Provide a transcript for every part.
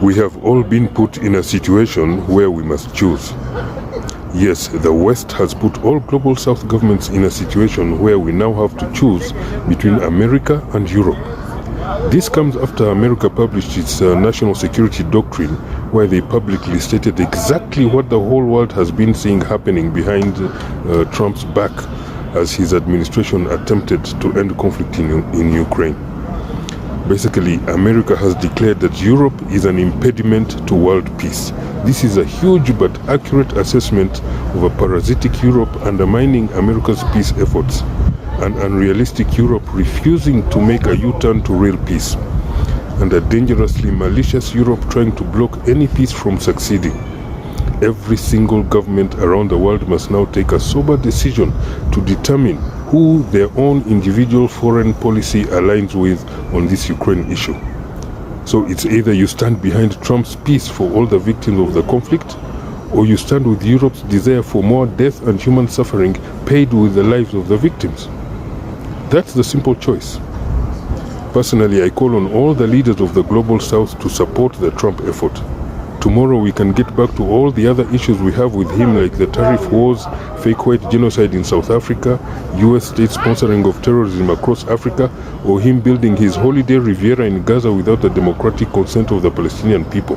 We have all been put in a situation where we must choose. Yes, the West has put all global South governments in a situation where we now have to choose between America and Europe. This comes after America published its national security doctrine, where they publicly stated exactly what the whole world has been seeing happening behind Trump's back as his administration attempted to end conflict in Ukraine. Basically, America has declared that Europe is an impediment to world peace. This is a huge but accurate assessment of a parasitic Europe undermining America's peace efforts, an unrealistic Europe refusing to make a U-turn to real peace, and a dangerously malicious Europe trying to block any peace from succeeding. Every single government around the world must now take a sober decision to determine who their own individual foreign policy aligns with on this Ukraine issue. So it's either you stand behind Trump's peace for all the victims of the conflict, or you stand with Europe's desire for more death and human suffering paid with the lives of the victims. That's the simple choice. Personally, I call on all the leaders of the global South to support the Trump effort. Tomorrow we can get back to all the other issues we have with him, like the tariff wars, fake white genocide in South Africa, US state sponsoring of terrorism across Africa, or him building his holiday Riviera in Gaza without the democratic consent of the Palestinian people.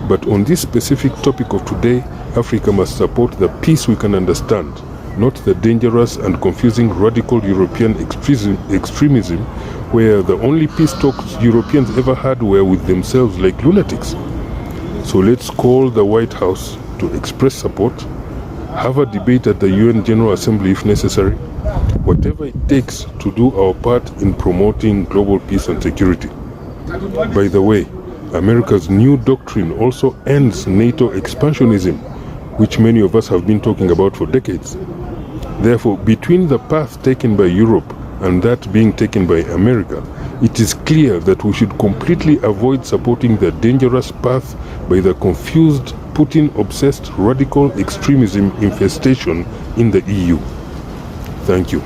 But on this specific topic of today, Africa must support the peace we can understand, not the dangerous and confusing radical European extremism, where the only peace talks Europeans ever had were with themselves like lunatics. So let's call the White House to express support, have a debate at the UN General Assembly if necessary, whatever it takes to do our part in promoting global peace and security. By the way, America's new doctrine also ends NATO expansionism, which many of us have been talking about for decades. Therefore, between the path taken by Europe and that being taken by America, it is clear that we should completely avoid supporting the dangerous path by the confused, Putin-obsessed radical extremism infestation in the EU. Thank you.